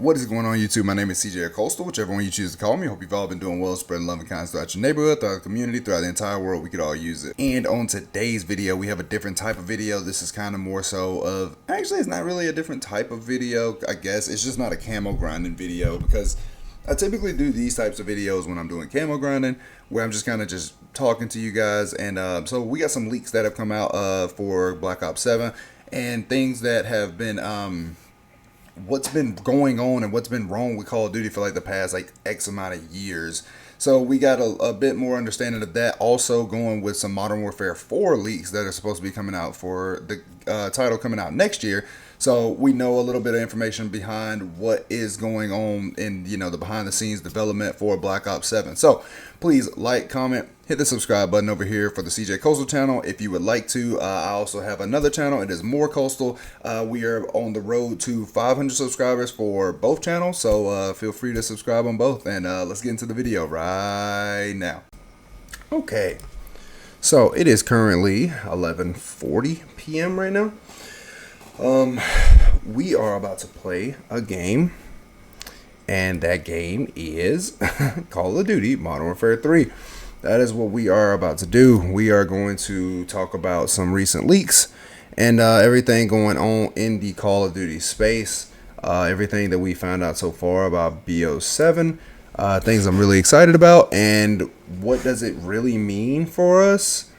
What is going on, YouTube? My name is CJCoastal, whichever one you choose to call me. Hope you've all been doing well, spreading love and kindness throughout your neighborhood, throughout the community, throughout the entire world. We could all use it. And on today's video, we have a different type of video. This is kind of more so of, actually, it's not really a different type of video, I guess. It's just not a camo grinding video, because I typically do these types of videos when I'm doing camo grinding, where I'm just kind of just talking to you guys. And so we got some leaks that have come out for Black Ops 7 and things that have been what's been going on and what's been wrong with Call of Duty for like the past like X amount of years. So we got a bit more understanding of that. Also going with some Modern Warfare 4 leaks that are supposed to be coming out for the title coming out next year. So we know a little bit of information behind what is going on in, you know, the behind the scenes development for Black Ops 7. So please like, comment, hit the subscribe button over here for the CJ Coastal channel if you would like to. I also have another channel. It is More Coastal. We are on the road to 500 subscribers for both channels. So feel free to subscribe on both. And let's get into the video right now. Okay. So it is currently 11:40 p.m. right now. We are about to play a game, and that game is Call of Duty Modern Warfare 3. That is what we are about to do. We are going to talk about some recent leaks and everything going on in the Call of Duty space, everything that we found out so far about BO7, things I'm really excited about, and what does it really mean for us.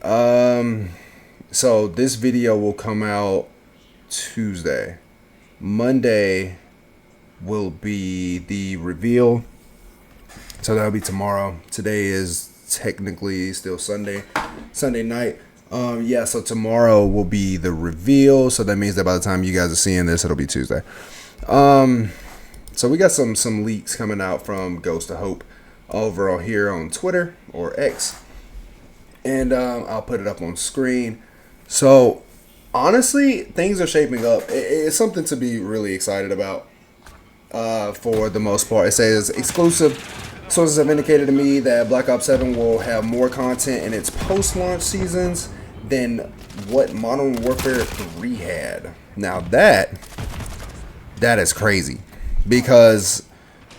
So this video will come out Tuesday. Monday will be the reveal, so that'll be tomorrow. Today is technically still Sunday night. Yeah, so tomorrow will be the reveal, so that means that by the time you guys are seeing this, it'll be Tuesday. So we got some leaks coming out from Ghost of Hope over on here on Twitter or X, and I'll put it up on screen. So honestly, things are shaping up. It's something to be really excited about. For the most part, it says exclusive sources have indicated to me that Black Ops 7 will have more content in its post-launch seasons than what Modern Warfare 3 had. Now that is crazy, because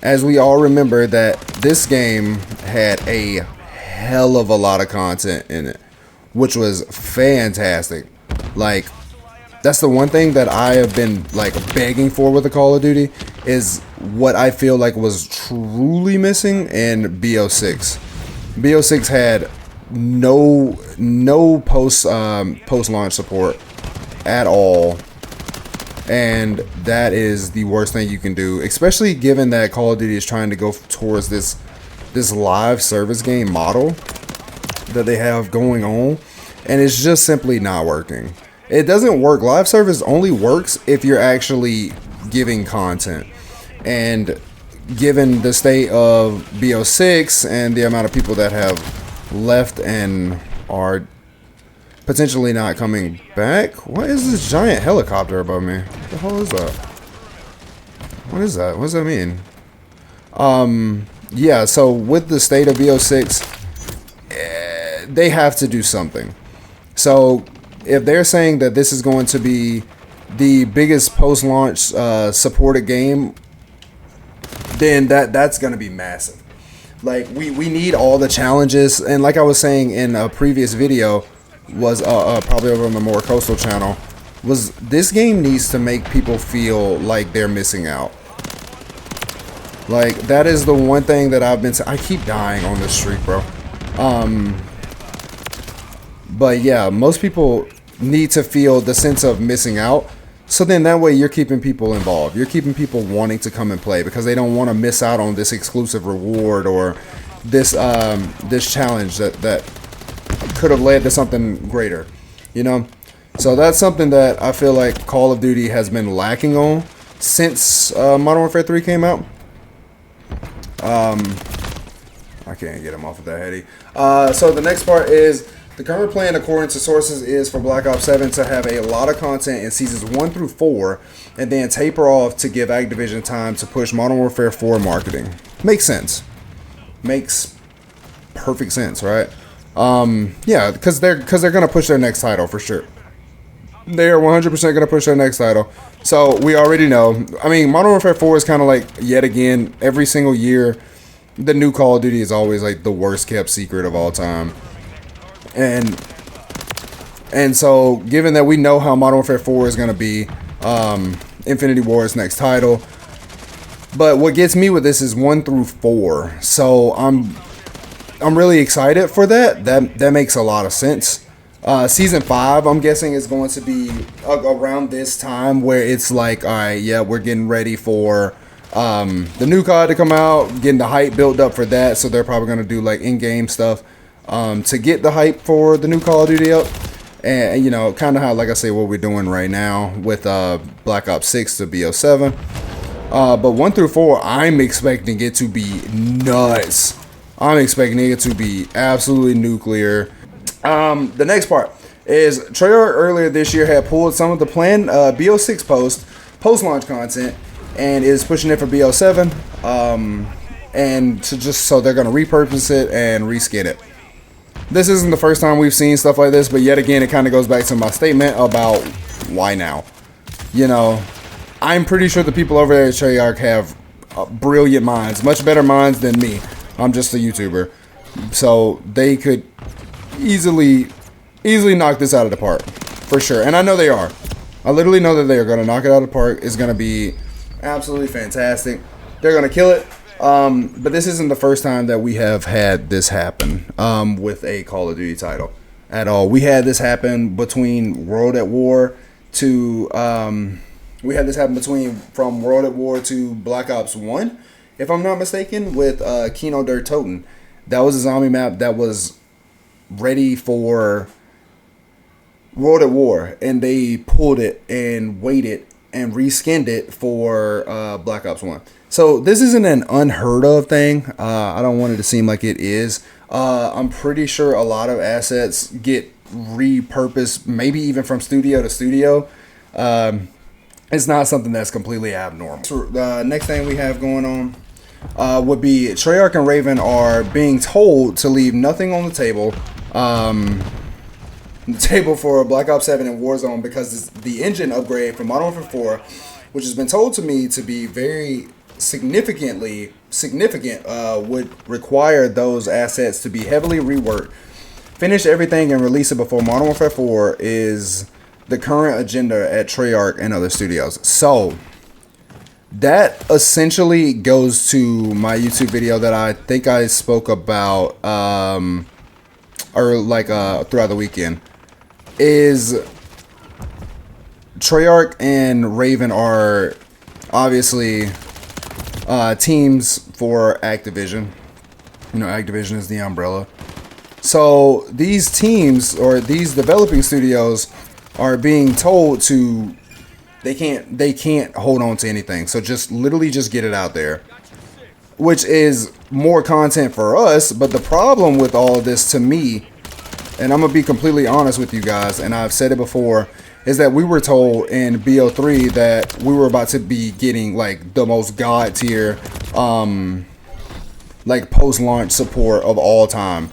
as we all remember that this game had a hell of a lot of content in it, which was fantastic. Like, that's the one thing that I have been like begging for with the Call of Duty, is what I feel like was truly missing in BO6. BO6 had no post launch support at all, and that is the worst thing you can do, especially given that Call of Duty is trying to go towards this live service game model that they have going on, and it's just simply not working. It doesn't work. Live service only works if you're actually giving content. And given the state of BO6 and the amount of people that have left and are potentially not coming back. What is this giant helicopter above me? What the hell is that? What is that? What does that mean? Yeah, so with the state of BO6, they have to do something. So if they're saying that this is going to be the biggest post-launch supported game, then that's going to be massive. Like, we need all the challenges, and like I was saying in a previous video, was probably over on the More Coastal channel, was this game needs to make people feel like they're missing out. Like, that is the one thing that I've been saying. I keep dying on this streak, bro. But yeah, most people need to feel the sense of missing out. So then that way you're keeping people involved. You're keeping people wanting to come and play, because they don't want to miss out on this exclusive reward or this this challenge that could have led to something greater, you know? So that's something that I feel like Call of Duty has been lacking on since Modern Warfare 3 came out. I can't get him off of that heady. So the next part is, the current plan, according to sources, is for Black Ops 7 to have a lot of content in seasons 1 through 4, and then taper off to give Activision time to push Modern Warfare 4 marketing. Makes sense. Makes perfect sense, right? Yeah, because they're gonna push their next title for sure. They are 100% going to push their next title. So we already know. I mean, Modern Warfare 4 is kind of like, yet again, every single year, the new Call of Duty is always like the worst kept secret of all time. And so, given that we know how Modern Warfare 4 is going to be, Infinity Ward's next title. But what gets me with this is 1 through 4. So I'm really excited for that. That makes a lot of sense. Season 5, I'm guessing, is going to be around this time where it's like, all right, yeah, we're getting ready for the new COD to come out, getting the hype built up for that. So they're probably going to do like in-game stuff to get the hype for the new Call of Duty up. And, you know, kind of how, like I say, what we're doing right now with Black Ops 6 to BO7. But 1 through 4, I'm expecting it to be nuts. I'm expecting it to be absolutely nuclear. The next part is Treyarch earlier this year had pulled some of the planned BO6 post-launch content and is pushing it for BO7. And to just so they're going to repurpose it and reskin it. This isn't the first time we've seen stuff like this, but yet again, it kind of goes back to my statement about why now. You know, I'm pretty sure the people over there at Treyarch have brilliant minds, much better minds than me. I'm just a YouTuber. So they could easily knock this out of the park, for sure. And I know they are. I literally know that they are going to knock it out of the park. It's going to be absolutely fantastic. They're going to kill it. But this isn't the first time that we have had this happen with a Call of Duty title at all. We had this happen between World at War to from World at War to Black Ops 1, if I'm not mistaken, with Kino der Toten. That was a zombie map that was ready for World at War, and they pulled it and waited and reskinned it for Black Ops 1. So this isn't an unheard of thing. I don't want it to seem like it is. I'm pretty sure a lot of assets get repurposed, maybe even from studio to studio. It's not something that's completely abnormal. So the next thing we have going on would be Treyarch and Raven are being told to leave nothing on the table. For Black Ops 7 and Warzone, because the engine upgrade from Modern Warfare 4, which has been told to me to be very significant, would require those assets to be heavily reworked. Finish everything and release it before Modern Warfare 4 is the current agenda at Treyarch and other studios. So that essentially goes to my YouTube video that I think I spoke about throughout the weekend. Is Treyarch and Raven are obviously teams for Activision. You know, Activision is the umbrella. So these teams or these developing studios are being told to they can't hold on to anything. So just literally just get it out there, which is more content for us. But the problem with all of this, to me, and I'm gonna be completely honest with you guys, and I've said it before, is that we were told in BO3 that we were about to be getting like the most god tier like post-launch support of all time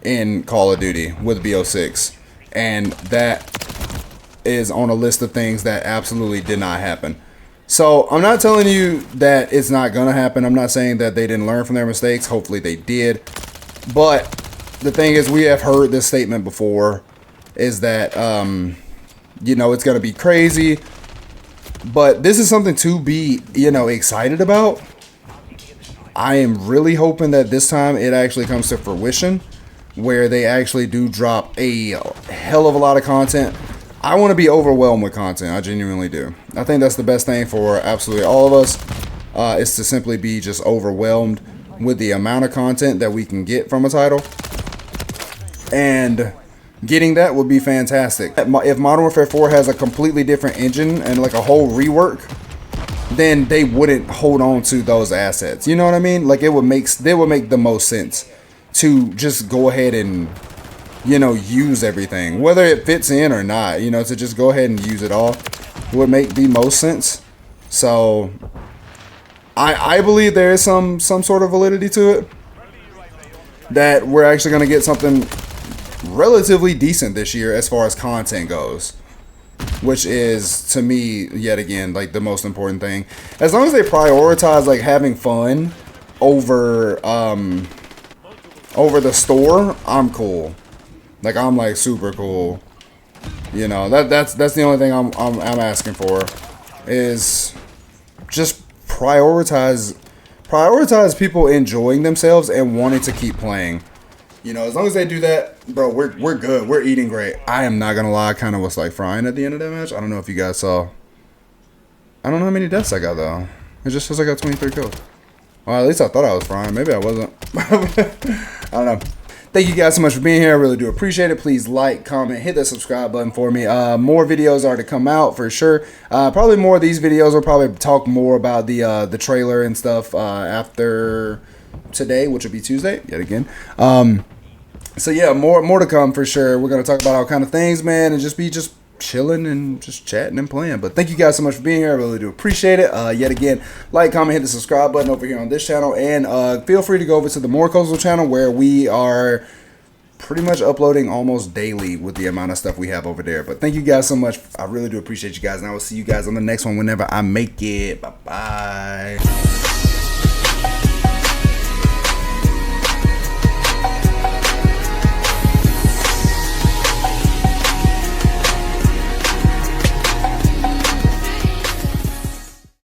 in Call of Duty with BO6, and that is on a list of things that absolutely did not happen. So I'm not telling you that it's not gonna happen. I'm not saying that they didn't learn from their mistakes. Hopefully they did. But the thing is, we have heard this statement before, is that you know, it's gonna be crazy, but this is something to be, you know, excited about. I am really hoping that this time it actually comes to fruition, where they actually do drop a hell of a lot of content. I want to be overwhelmed with content. I genuinely do. I think that's the best thing for absolutely all of us, is to simply be just overwhelmed with the amount of content that we can get from a title. And getting that would be fantastic. If Modern Warfare 4 has a completely different engine and like a whole rework, then they wouldn't hold on to those assets. You know what I mean? Like, they would make the most sense to just go ahead and, you know, use everything, whether it fits in or not. You know, to just go ahead and use it all would make the most sense. So I believe there is some sort of validity to it, that we're actually going to get something relatively decent this year as far as content goes. which is to me yet again like the most important thing. As long as they prioritize like having fun over over the store, I'm cool. Like I'm like super cool. You know, that's the only thing I'm asking for is just prioritize people enjoying themselves and wanting to keep playing. You know, as long as they do that, bro, we're good. We're eating great. I am not gonna lie, I kind of was like frying at the end of that match. I don't know if you guys saw. I don't know how many deaths I got though. It just says I got 23 kills. Well, at least I thought I was frying. Maybe I wasn't. I don't know. Thank you guys so much for being here. I really do appreciate it. Please like, comment, hit that subscribe button for me. More videos are to come out for sure. Probably more of these videos. We'll probably talk more about the trailer and stuff after today, which will be Tuesday yet again. So yeah, more to come for sure. We're gonna talk about all kind of things, man, and just chilling and just chatting and playing. But thank you guys so much for being here. I really do appreciate it. Yet again, like, comment, hit the subscribe button over here on this channel, and feel free to go over to the More Coastal channel where we are pretty much uploading almost daily with the amount of stuff we have over there. But thank you guys so much. I really do appreciate you guys, and I will see you guys on the next one whenever I make it. Bye bye.